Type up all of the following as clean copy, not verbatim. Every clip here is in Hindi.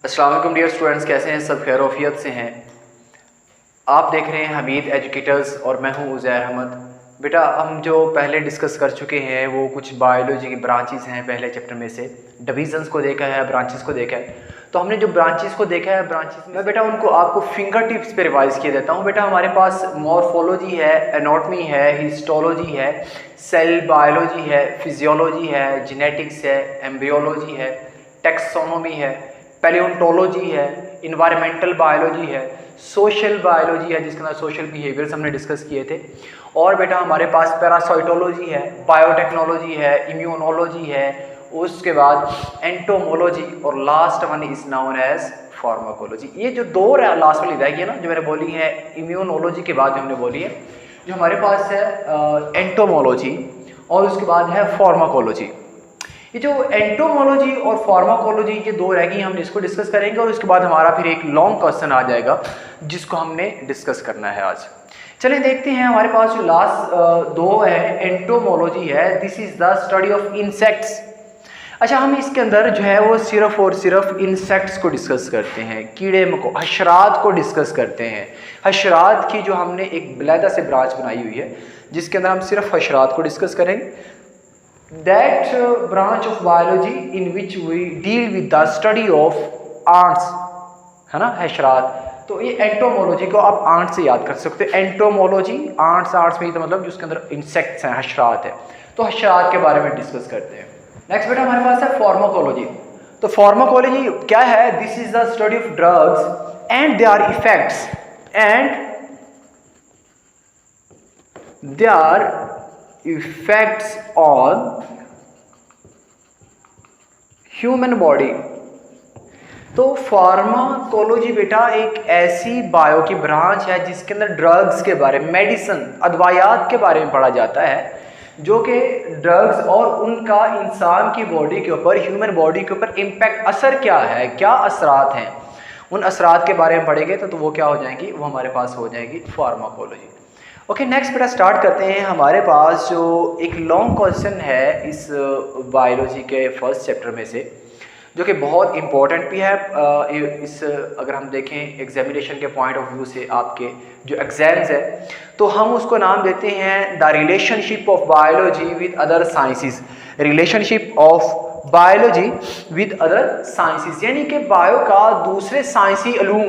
अस्सलाम वालेकुम डियर स्टूडेंट्स, कैसे हैं सब? खैर ऑफियत से हैं। आप देख रहे हैं हमीद एजुकेटर्स और मैं हूं उज़ैर अहमद। बेटा, हम जो पहले डिस्कस कर चुके हैं वो कुछ बायोलॉजी की ब्रांचेस हैं। पहले चैप्टर में से डिवीजन्स को देखा है, ब्रांचेस को देखा है। तो हमने जो ब्रांचेस को देखा है, ब्रांचेस में बेटा उनको आपको फिंगर टिप्स पे रिवाइज किया देता हूँ। बेटा हमारे पास मॉर्फोलॉजी है, एनाटॉमी है, हिस्टोलॉजी है, सेल बायोलॉजी है, फिजियोलॉजी है, जेनेटिक्स है, एम्ब्रियोलॉजी है, टैक्सोनॉमी है, पैलियोंटोलॉजी है, इन्वायरमेंटल बायोलॉजी है, सोशल बायोलॉजी है जिसके अंदर सोशल बिहेवियर्स हमने डिस्कस किए थे। और बेटा हमारे पास पैरासाइटोलॉजी है, बायोटेक्नोलॉजी है, इम्यूनोलॉजी है, उसके बाद एंटोमोलॉजी और last one is known as pharmacology. ये जो दो लास्ट वाली रह गई ना जो मैंने बोली है, इम्यूनोलॉजी के बाद जो हमने बोली है, जो हमारे पास है एंटोमोलॉजी और उसके बाद है फार्माकोलॉजी। ये जो एंटोमोलॉजी और फार्माकोलॉजी ये दो रह गई, हम इसको डिस्कस करेंगे और उसके बाद हमारा फिर एक लॉन्ग क्वेश्चन आ जाएगा जिसको हमने डिस्कस करना है आज। चलिए देखते हैं, हमारे पास जो लास्ट दो है, एंटोमोलॉजी है, this is the study of insects. अच्छा, हम इसके अंदर जो है वो सिर्फ और सिर्फ इंसेक्ट्स को डिस्कस करते हैं, कीड़े मकोड़े, हशरात को डिस्कस करते हैं। हशरात की जो हमने एक बलैदा से ब्रांच बनाई हुई है जिसके अंदर हम सिर्फ हशरात को डिस्कस करेंगे। That branch of biology in which we deal with the study of ants, है ना, हशरात। तो ये एंटोमोलॉजी को आप आंट से याद कर सकते हो। एंटोमोलॉजी आंट्स, आंट्स में तो मतलब जिसके अंदर इंसेक्ट्स हैं, हशरात है, तो हशरात के बारे में डिस्कस करते हैं। नेक्स्ट बेटा हमारे पास है फार्माकोलॉजी। तो फार्माकोलॉजी क्या है? This is the study of drugs and there effects and there effects on human body. तो फार्माकोलॉजी बेटा एक ऐसी बायो की ब्रांच है जिसके अंदर ड्रग्स के बारे में, मेडिसिन, अदवायात के बारे में पढ़ा जाता है, जो कि ड्रग्स और उनका इंसान की बॉडी के ऊपर, ह्यूमन बॉडी के ऊपर इम्पैक्ट, असर क्या है, क्या असरात हैं, उन असरात के बारे में पढ़ेंगे तो वो क्या हो जाएंगी, वो हमारे पास हो जाएगी फार्माकोलॉजी। ओके, नेक्स्ट बेटा स्टार्ट करते हैं। हमारे पास जो एक लॉन्ग क्वेश्चन है इस बायोलॉजी के फर्स्ट चैप्टर में से, जो कि बहुत इंपॉर्टेंट भी है। इस अगर हम देखें एग्जामिनेशन के पॉइंट ऑफ व्यू से, आपके जो एग्जाम्स है, तो हम उसको नाम देते हैं the relationship of biology with other sciences. Relationship of biology with other sciences, यानी कि बायो का दूसरे साइंसी अलूम।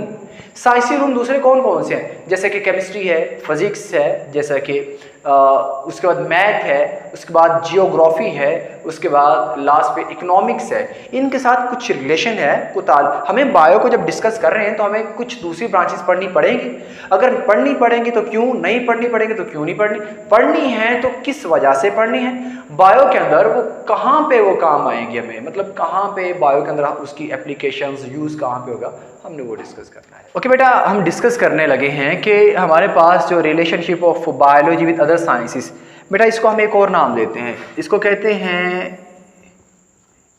साइंसी रूम दूसरे कौन कौन से हैं? जैसे कि केमिस्ट्री है, फिजिक्स है, जैसा कि उसके बाद मैथ है, उसके बाद जियोग्राफी है, उसके बाद लास्ट पे इकोनॉमिक्स है। इनके साथ कुछ रिलेशन है, कुताल। हमें बायो को जब डिस्कस कर रहे हैं तो हमें कुछ दूसरी ब्रांचेस पढ़नी पड़ेंगी। अगर पढ़नी पड़ेंगी तो क्यों, नहीं पढ़नी पड़ेंगी तो क्यों नहीं पढ़नी, पढ़नी है तो किस वजह से पढ़नी है, बायो के अंदर वो कहाँ पे वो काम आएंगे हमें, मतलब कहाँ पे बायो के अंदर उसकी एप्लीकेशंस, यूज़ कहाँ पे होगा, हमने वो डिस्कस करना है। ओके बेटा, हम डिस्कस करने लगे हैं कि हमारे पास जो relationship of biology with other sciences, बेटा इसको हम एक और नाम देते हैं, इसको कहते हैं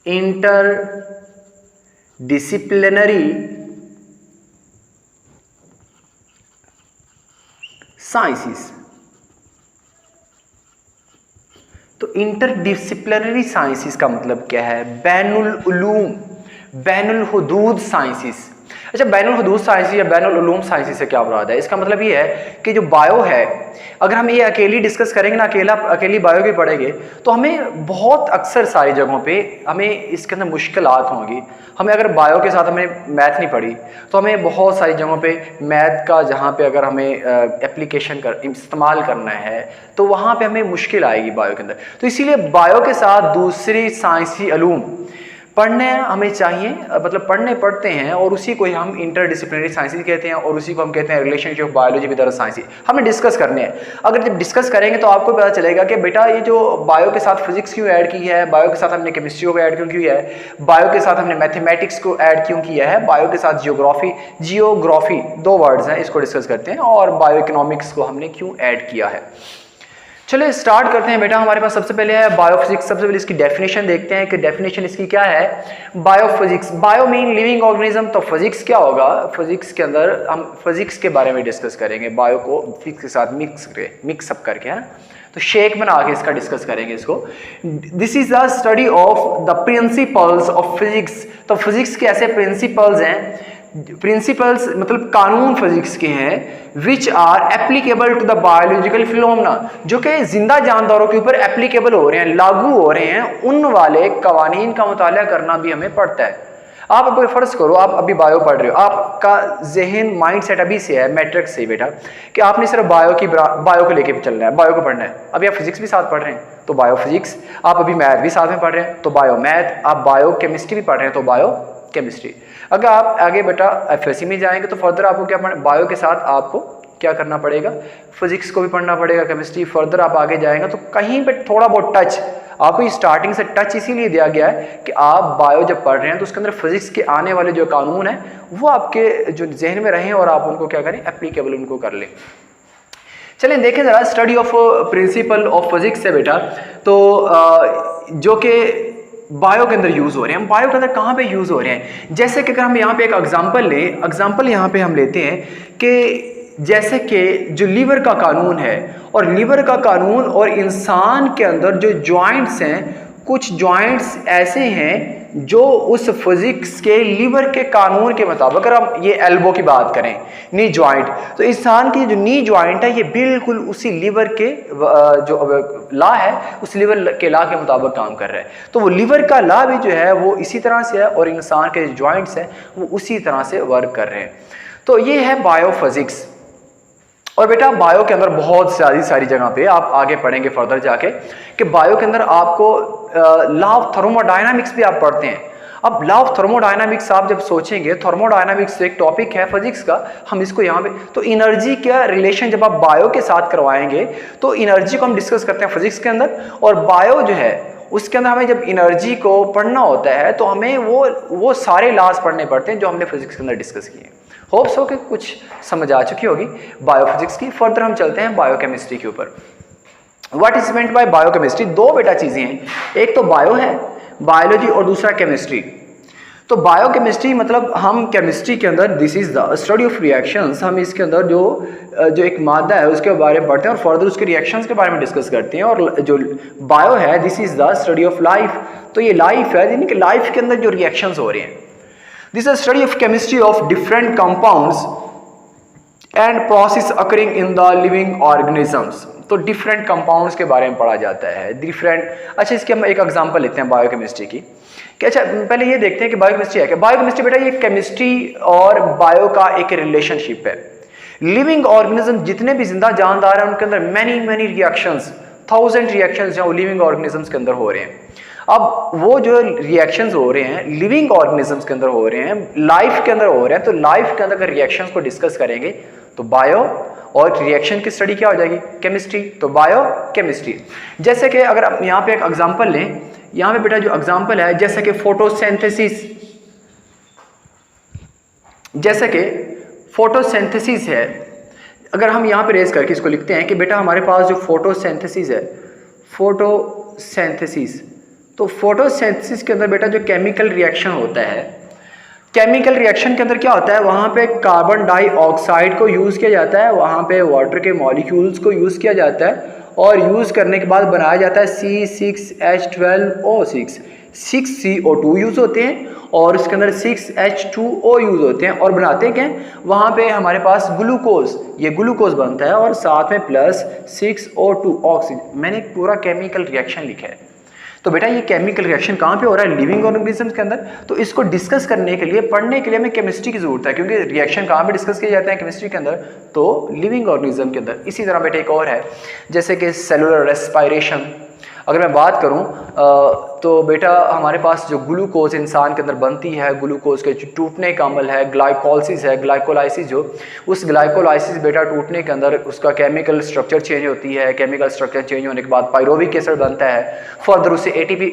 इंटर डिसिप्लिनरी साइंसेस। तो इंटरडिसिप्लिनरी साइंसेस का मतलब क्या है? बैनुल उलूम, बैनुल हुदूद साइंसेस। अच्छा, बैनुल हुदूद साइंसेस या बैनुल उलूम साइंसेस से क्या मुराद है? इसका मतलब ये है कि जो बायो है, अगर हम ये अकेली डिस्कस करेंगे ना, अकेली बायो की पढ़ेंगे तो हमें बहुत अक्सर सारी जगहों पे हमें इसके अंदर मुश्किलात होंगी। हमें अगर बायो के साथ हमने मैथ नहीं पढ़ी तो हमें बहुत सारी जगहों पे मैथ का जहाँ पे अगर हमें एप्लीकेशन इस्तेमाल करना है तो वहाँ पे हमें मुश्किल आएगी बायो के अंदर। तो इसीलिए बायो के साथ दूसरी साइंसी अलूम पढ़ने हमें चाहिए, मतलब पढ़ने पढ़ते हैं, और उसी को हम इंटरडिसिप्लिनरी साइंसेस कहते हैं और उसी को हम कहते हैं relationship of biology with other sciences. हमें डिस्कस करने हैं। अगर जब डिस्कस करेंगे तो आपको पता चलेगा कि बेटा ये जो बायो के साथ फिजिक्स क्यों ऐड की है, बायो के साथ हमने केमिस्ट्री को ऐड क्यों किया है, बायो के साथ हमने मैथमेटिक्स को ऐड क्यों किया है, बायो के साथ जियोग्राफी दो वर्ड्स हैं, इसको डिस्कस करते हैं, और बायो इकोनॉमिक्स को हमने क्यों ऐड किया है। चलिए स्टार्ट करते हैं बेटा। हमारे पास सबसे पहले है बायोफिजिक्स। सबसे पहले इसकी डेफिनेशन देखते हैं कि डेफिनेशन इसकी क्या है। Biophysics, bio mean living organism, तो फिजिक्स क्या होगा, फिजिक्स के अंदर हम फिजिक्स के बारे में डिस्कस करेंगे, बायो को फिजिक्स के साथ मिक्सअप करके, है ना। तो शेक बना के इसका डिस्कस करेंगे इसको। This is the study of the principles of physics. तो फिजिक्स के ऐसे प्रिंसिपल्स हैं, प्रिंसिपल्स मतलब कानून फिजिक्स के हैं, which are applicable to the biological phenomena, जो कि जिंदा जानदारों के ऊपर एप्लीकेबल हो रहे हैं, लागू हो रहे हैं, उन वाले कवानीन का मुताला करना भी हमें पड़ता है। आप अगर फर्ज करो आप अभी बायो पढ़ रहे हो, आपका जहन माइंड सेट अभी से है मैट्रिक्स से बेटा कि आपने सिर्फ बायो को लेके चलना है, बायो को पढ़ना है। अभी आप फिजिक्स भी साथ पढ़ रहे हैं तो बायो फिजिक्स, आप अभी मैथ भी साथ में पढ़ रहे हैं तो बायो मैथ, आप बायो केमिस्ट्री भी पढ़ रहे हैं तो बायो केमिस्ट्री। अगर आप आगे बेटा एफएससी में जाएंगे तो फर्दर आपको क्या पढ़ना, बायो के साथ आपको क्या करना पड़ेगा, फिजिक्स को भी पढ़ना पड़ेगा, केमिस्ट्री। फर्दर आप आगे जाएंगे तो कहीं पे थोड़ा बहुत टच आपको स्टार्टिंग से टच इसीलिए दिया गया है कि आप बायो जब पढ़ रहे हैं तो उसके अंदर फिजिक्स के आने वाले जो कानून है वो आपके जो जहन में रहें और आप उनको क्या करें, एप्लीकेबल उनको कर लें। चलें देखें जरा study of principle of physics है बेटा, तो जो कि बायो के अंदर यूज हो रहे हैं। बायो के अंदर कहाँ पे यूज हो रहे हैं, जैसे कि अगर हम यहाँ पे एक एग्जांपल लें, एग्जांपल यहाँ पे हम लेते हैं कि जैसे कि जो लीवर का कानून है, और लीवर का कानून और इंसान के अंदर जो जॉइंट्स हैं, कुछ जॉइंट्स ऐसे हैं जो उस फिजिक्स के लीवर के कानून के मुताबिक, अगर हम ये एल्बो की बात करें, नी जॉइंट, तो इंसान की जो नी जॉइंट है ये बिल्कुल उसी लीवर के जो लॉ है उस लीवर के लॉ के मुताबिक काम कर रहा है। तो वो लीवर का लॉ भी जो है वो इसी तरह से है और इंसान के जॉइंट्स हैं वो उसी तरह से वर्क कर रहे हैं। तो ये है बायो फिजिक्स। और बेटा बायो के अंदर बहुत सारी जगह पे आप आगे पढ़ेंगे फर्दर जाके कि बायो के अंदर आपको लॉ ऑफ थर्मोडायनामिक्स भी आप पढ़ते हैं। अब लॉ ऑफ थर्मोडायनामिक्स आप जब सोचेंगे, थर्मोडायनामिक्स एक टॉपिक है फिजिक्स का, हम इसको यहाँ पे, तो एनर्जी का रिलेशन जब आप बायो के साथ करवाएंगे तो एनर्जी को हम डिस्कस करते हैं फिजिक्स के अंदर, और बायो जो है उसके अंदर हमें जब एनर्जी को पढ़ना होता है तो हमें वो सारे लॉज पढ़ने पड़ते हैं जो हमने फिजिक्स के अंदर डिस्कस किए। होप्स हो कि कुछ समझ आ चुकी होगी बायोफिजिक्स की। फर्दर हम चलते हैं बायोकेमिस्ट्री के ऊपर। What is meant by biochemistry, दो बेटा चीजें हैं, एक तो बायो है बायोलॉजी और दूसरा केमिस्ट्री। तो बायोकेमिस्ट्री मतलब हम केमिस्ट्री के अंदर this is the study of reactions, हम इसके अंदर जो एक मादा है उसके बारे में पढ़ते हैं और फर्दर उसके रिएक्शंस के बारे में डिस्कस करते हैं। और जो बायो है this is the study of life, तो ये लाइफ है, यानी कि लाइफ के अंदर जो रिएक्शंस हो रहे हैं। This is a study of chemistry of different compounds and process occurring in the living organisms। तो डिफरेंट कंपाउंड्स के बारे में पढ़ा जाता है, डिफरेंट। अच्छा इसके हम एक एग्जांपल लेते हैं बायोकेमिस्ट्री की कि अच्छा पहले ये देखते हैं कि बायोकेमिस्ट्री है क्या। बायोकेमिस्ट्री बेटा ये केमिस्ट्री और बायो का एक रिलेशनशिप है। लिविंग ऑर्गेनिज्म जितने भी जिंदा जानदार हैं उनके अंदर मैनी रिएक्शंस, 1000 रिएक्शंस जो लिविंग ऑर्गेनिजम्स के अंदर हो रहे हैं। अब वो जो रिएक्शंस हो रहे हैं लिविंग ऑर्गेनिजम्स के अंदर हो रहे हैं, लाइफ के अंदर हो रहे हैं, तो लाइफ के अंदर अगर रिएक्शंस को डिस्कस करेंगे तो बायो, और रिएक्शन की स्टडी क्या हो जाएगी, केमिस्ट्री, तो बायो केमिस्ट्री। जैसे कि अगर आप यहाँ पे एक एग्जांपल लें, यहाँ पे बेटा जो एग्जांपल है जैसे कि फोटोसिंथेसिस, जैसे कि फोटोसिंथेसिस है, अगर हम यहाँ पे रेज करके इसको लिखते हैं कि बेटा हमारे पास जो फोटोसिंथेसिस है, फोटोसिंथेसिस, तो फोटोसिंथेसिस के अंदर बेटा जो केमिकल रिएक्शन होता है, केमिकल रिएक्शन के अंदर क्या होता है, वहाँ पे कार्बन डाइऑक्साइड को यूज़ किया जाता है, वहाँ पे वाटर के मॉलिक्यूल्स को यूज़ किया जाता है, और यूज़ करने के बाद बनाया जाता है C6H12O6, 6CO2 यूज़ होते हैं और इसके अंदर 6H2O यूज़ होते हैं, और बनाते क्या हैं, वहाँ पे हमारे पास ग्लूकोज, ये ग्लूकोज बनता है और साथ में प्लस 6O2 ऑक्सीजन। मैंने एक पूरा केमिकल रिएक्शन लिखा है। तो बेटा ये केमिकल रिएक्शन कहाँ पे हो रहा है, लिविंग ऑर्गेनिजम्स के अंदर। तो इसको डिस्कस करने के लिए, पढ़ने के लिए हमें केमिस्ट्री की जरूरत है, क्योंकि रिएक्शन कहाँ पे डिस्कस किए जाते हैं, केमिस्ट्री के अंदर, तो लिविंग ऑर्गेनिज्म के अंदर। इसी तरह बेटा एक और है जैसे कि सेलुलर रेस्पिरेशन, अगर मैं बात करूं तो बेटा हमारे पास जो ग्लूकोज इंसान के अंदर बनती है, ग्लूकोज के टूटने का अमल है, ग्लाइकोलिसिस है, ग्लाइकोलाइसिस, जो उस ग्लाइकोलाइसिस बेटा टूटने के अंदर उसका केमिकल स्ट्रक्चर चेंज होती है, केमिकल स्ट्रक्चर चेंज होने के बाद पायरोविक एसिड बनता है, फर्दर उससे एटीपी।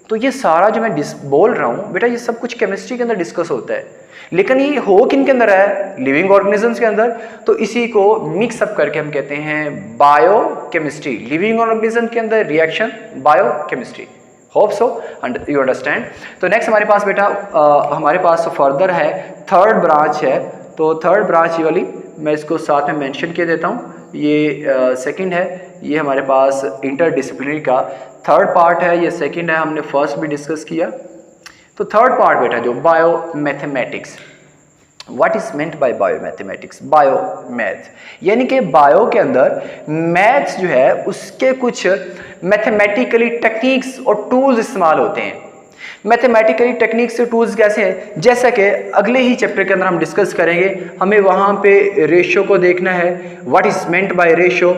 तो ये सारा जो मैं बोल रहा हूँ बेटा ये सब कुछ केमिस्ट्री के अंदर डिस्कस होता है, लेकिन ये हो किन के अंदर है, लिविंग ऑर्गेनिजम्स के अंदर। तो इसी को मिक्सअप करके हम कहते हैं बायो केमिस्ट्री, लिविंग ऑर्गेनिज्म के अंदर reaction, bio chemistry. Hope so you understand. तो नेक्स्ट हमारे पास बेटा हमारे पास फर्दर है थर्ड ब्रांच है, तो थर्ड ब्रांच ये वाली मैं इसको साथ में मेंशन किए देता हूँ। ये सेकंड है, ये हमारे पास इंटरडिसिप्लिनरी का थर्ड पार्ट है, ये सेकंड है, हमने फर्स्ट भी डिस्कस किया। तो थर्ड पार्ट बेटा जो bio mathematics, what is meant by bio mathematics, bio math, यानी कि बायो के अंदर मैथ्स जो है उसके कुछ मैथमेटिकली टेक्निक्स और टूल्स इस्तेमाल होते हैं। मैथमेटिकली टेक्निक्स से टूल्स कैसे हैं, जैसा कि अगले ही चैप्टर के अंदर हम डिस्कस करेंगे। हमें वहाँ पे रेशियो को देखना है, what is meant by ratio.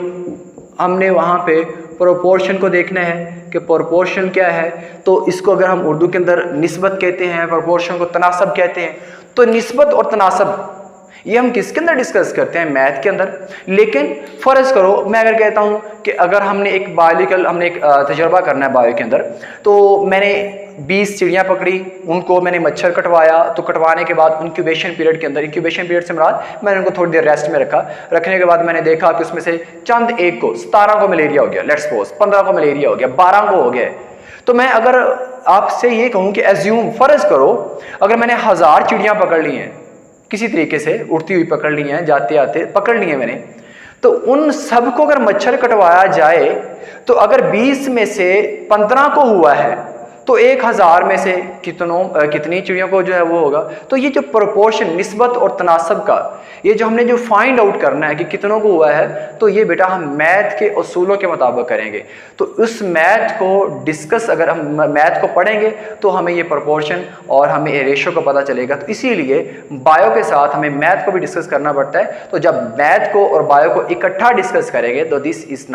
हमने वहाँ पे प्रोपोर्शन को देखना है कि प्रोपोर्शन क्या है। तो इसको अगर हम उर्दू के अंदर निस्बत कहते हैं, प्रोपोर्शन को तनासब कहते हैं। तो निस्बत और तनासब ये हम किसके अंदर डिस्कस करते हैं, मैथ के अंदर। लेकिन फर्ज करो मैं अगर कहता हूं कि अगर हमने एक बायोलॉजिकल हमने एक तजर्बा करना है बायो के अंदर, तो मैंने 20 चिड़ियां पकड़ी, उनको मैंने मच्छर कटवाया, तो कटवाने के बाद इंक्यूबेशन पीरियड के अंदर, इंक्यूबेशन पीरियड से मुराद मैंने उनको थोड़ी देर रेस्ट में रखा, रखने के बाद मैंने देखा कि उसमें से चंद एक को 17 को मलेरिया हो गया, लेट्स सपोज 15 को मलेरिया हो गया, 12 को हो गया। तो मैं अगर आपसे ये कहूं कि एज्यूम फर्ज करो अगर मैंने 1000 चिड़ियां पकड़ ली हैं, किसी तरीके से उड़ती हुई पकड़ ली हैं, जाते आते पकड़ ली हैं मैंने, तो उन सब को अगर मच्छर कटवाया जाए तो अगर 20 में से 15 को हुआ है तो 1000 में से कितनी चिड़ियों को जो है वो होगा। तो ये जो प्रोपोर्शन निस्बत और तनासब का ये जो हमने जो फाइंड आउट करना है कि कितनों को हुआ है, तो ये बेटा हम मैथ के उसूलों के मुताबिक करेंगे। तो उस मैथ को डिस्कस अगर हम मैथ को पढ़ेंगे तो हमें ये प्रोपोर्शन और हमें ये रेशो का पता चलेगा। तो इसीलिए बायो के साथ हमें मैथ को भी डिस्कस करना पड़ता है। तो जब मैथ को और बायो को इकट्ठा डिस्कस करेंगे तो this is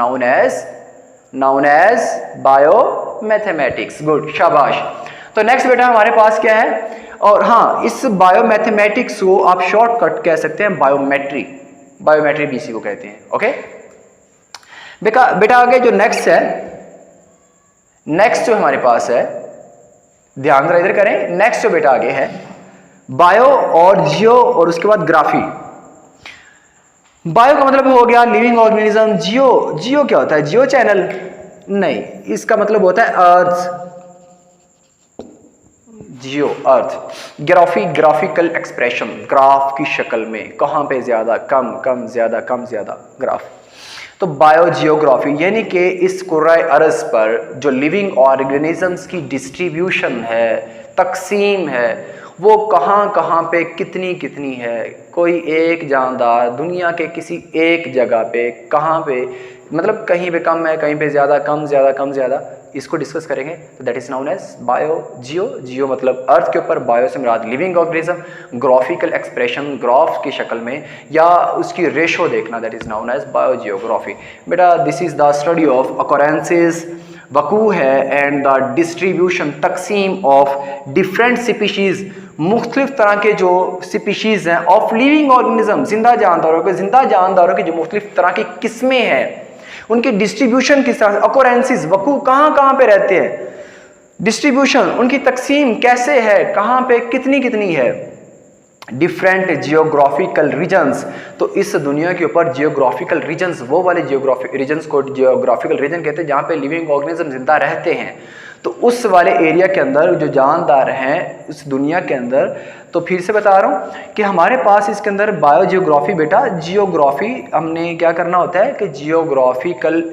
known as biomathematics. Good, शाबाश। तो नेक्स्ट बेटा हमारे पास क्या है, और हाँ इस बायो मैथमेटिक्स को आप शॉर्टकट कह सकते हैं बायोमेट्री, बायोमेट्री भी इसी को कहते हैं। ओके बेटा आगे जो नेक्स्ट है, नेक्स्ट जो हमारे पास है, ध्यान जरा इधर करें, नेक्स्ट जो बेटा आगे है बायो और जियो और उसके बाद ग्राफी। बायो का मतलब हो गया लिविंग ऑर्गेनिज्म, जियो क्या होता है, जियो चैनल नहीं, इसका मतलब होता है अर्थ, जियो अर्थ। ग्राफिकल एक्सप्रेशन, ग्राफ की शक्ल में, कहां पे ज्यादा कम, कम ज्यादा, कम ज्यादा, ग्राफ। तो बायो जियोग्राफी यानी कि इस कुर्राए अर्ज पर जो लिविंग ऑर्गेनिजम्स की डिस्ट्रीब्यूशन है, तकसीम है, वो कहाँ पे कितनी है। कोई एक जानदार दुनिया के किसी एक जगह पे कहाँ पे, मतलब कहीं पे कम है, कहीं पे ज़्यादा, कम ज़्यादा, कम ज़्यादा, इसको डिस्कस करेंगे। तो that is known as bio geo मतलब अर्थ के ऊपर, बायो से मुराद living organism, graphical expression graph की शक्ल में या उसकी रेशो देखना, that is known as biogeography. बेटा this is the study of occurrences, वकू है, एंड द डिस्ट्रीब्यूशन, तकसीम ऑफ डिफरेंट स्पीशीज़, मुख्तलिफ तरह के जो स्पीशीज़ हैं ऑफ लिविंग ऑर्गेनिज्म, जिंदा जानदारों की जो मुख्तलिफ तरह की किस्में हैं, उनकी डिस्ट्रीब्यूशन किस तरह, अकोरेंसेस, वकू कहाँ पे रहते हैं, डिस्ट्रीब्यूशन, उनकी तकसीम कैसे है, कहाँ पे कितनी है, डिफरेंट जियोग्राफिकल रीजन्स। तो इस दुनिया के ऊपर जियोग्राफिकल रीजन्स, वो वाले जियोग्राफिक रीजन्स को जियोग्राफिकल रीजन कहते हैं जहाँ पे लिविंग ऑर्गेनिज्म जिंदा रहते हैं। तो उस वाले एरिया के अंदर जो जानदार हैं उस दुनिया के अंदर, तो फिर से बता रहा हूँ कि हमारे पास इसके अंदर बायो जियोग्राफी, बेटा जियोग्राफी हमने क्या करना होता है कि जियोग्राफिकल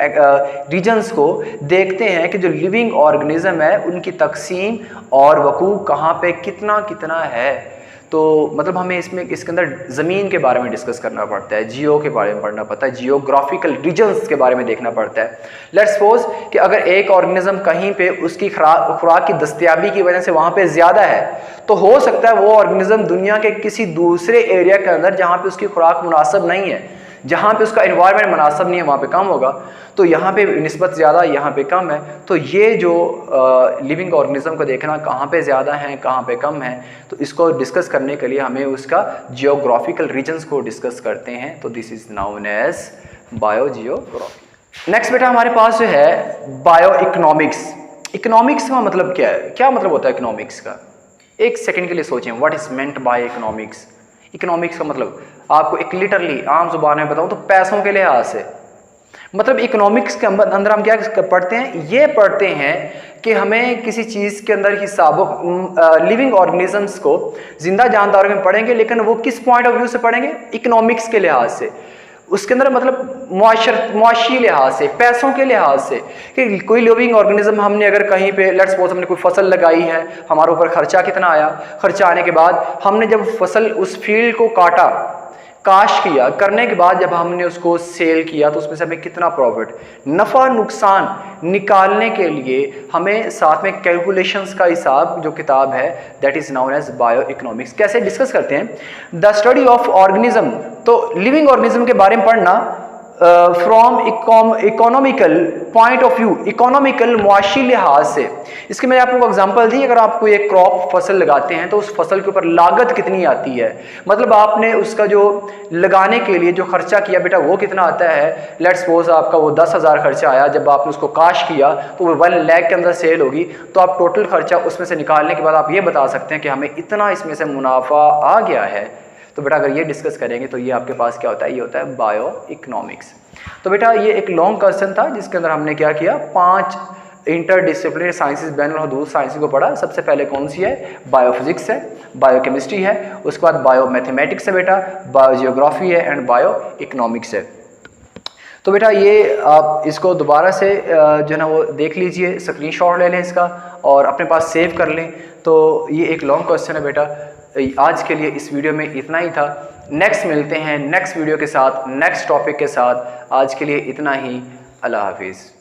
रीजन्स को देखते हैं कि जो लिविंग ऑर्गेनिज्म है उनकी तकसीम और वकू कहाँ पे कितना है। तो मतलब हमें इसके अंदर ज़मीन के बारे में डिस्कस करना पड़ता है, जियो के बारे में पढ़ना पड़ता है, जियोग्राफिकल रीजन्स के बारे में देखना पड़ता है। लेट्स सपोज कि अगर एक ऑर्गेनिज्म कहीं पे उसकी खुराक की दस्तयाबी की वजह से वहाँ पे ज़्यादा है, तो हो सकता है वो ऑर्गेनिज्म दुनिया के किसी दूसरे एरिया के अंदर जहाँ पे उसकी खुराक मुनासिब नहीं है, जहाँ पे उसका एनवायरनमेंट मुनासिब नहीं है, वहाँ पे कम होगा। तो यहाँ पे निस्बत ज़्यादा, यहाँ पे कम है। तो ये जो लिविंग ऑर्गेनिज्म को देखना कहाँ पे ज़्यादा है, कहाँ पे कम है, तो इसको डिस्कस करने के लिए हमें उसका जियोग्राफिकल रीजन्स को डिस्कस करते हैं। तो this is known as biogeography. Next बेटा हमारे पास जो है बायो इकोनॉमिक्स। इकोनॉमिक्स का मतलब क्या है, क्या मतलब होता है इकोनॉमिक्स का? एक सेकेंड के लिए सोचें, what is meant by economics. Economics का मतलब आपको एक लिटरली आम जुबान में बताऊं तो पैसों के लिहाज से, मतलब इकोनॉमिक्स के अंदर हम क्या पढ़ते हैं, ये पढ़ते हैं कि हमें किसी चीज़ के अंदर हिसाबों लिविंग ऑर्गेनिजम्स को, जिंदा जानदारों में पढ़ेंगे, लेकिन वो किस पॉइंट ऑफ व्यू से पढ़ेंगे, इकोनॉमिक्स के लिहाज से। उसके अंदर मतलब मुआशी लिहाज से, पैसों के लिहाज से, कि कोई लिविंग ऑर्गेनिज्म हमने अगर कहीं पे लेट्स सपोज हमने कोई फसल लगाई है, हमारे ऊपर खर्चा कितना आया, खर्चा आने के बाद हमने जब फसल उस फील्ड को काटा, काश किया, करने के बाद जब हमने उसको सेल किया तो उसमें से हमें कितना प्रॉफिट, नफ़ा नुकसान निकालने के लिए हमें साथ में कैलकुलेशंस का हिसाब जो किताब है that is known as bioeconomics. कैसे डिस्कस करते हैं, द स्टडी ऑफ ऑर्गेनिज्म, तो लिविंग ऑर्गेनिज्म के बारे में पढ़ना from economical point of view, economical मुआशी लिहाज से। इसके मैंने आपको एग्जांपल दी, अगर आप कोई एक क्रॉप फसल लगाते हैं तो उस फसल के ऊपर लागत कितनी आती है, मतलब आपने उसका जो लगाने के लिए जो खर्चा किया बेटा वो कितना आता है। लेट्स सपोज आपका वो 10,000 खर्चा आया, जब आपने उसको काश किया तो वो 1 लाख के अंदर सेल होगी, तो आप टोटल खर्चा उसमें से निकालने के बाद आप ये बता सकते हैं कि हमें इतना इसमें से मुनाफा आ गया है। तो बेटा अगर ये डिस्कस करेंगे तो ये आपके पास क्या होता है, ये होता है बायो इकोनॉमिक्स। तो बेटा ये एक लॉन्ग क्वेश्चन था जिसके अंदर हमने क्या किया, 5 इंटरडिसिप्लिनरी साइंसेज, बैनुल हदूद साइंसेज को पढ़ा। सबसे पहले कौन सी है, बायोफिजिक्स है, बायोकेमिस्ट्री है, उसके बाद बायो मैथमेटिक्स है बेटा, बायोजियोग्राफी है एंड बायो इकोनॉमिक्स है। तो बेटा ये आप इसको दोबारा से जो है ना वो देख लीजिए, स्क्रीनशॉट ले लें इसका और अपने पास सेव कर लें। तो ये एक लॉन्ग क्वेश्चन है बेटा। आज के लिए इस वीडियो में इतना ही था, नेक्स्ट मिलते हैं नेक्स्ट वीडियो के साथ, नेक्स्ट टॉपिक के साथ। आज के लिए इतना ही, अल्लाह हाफिज़।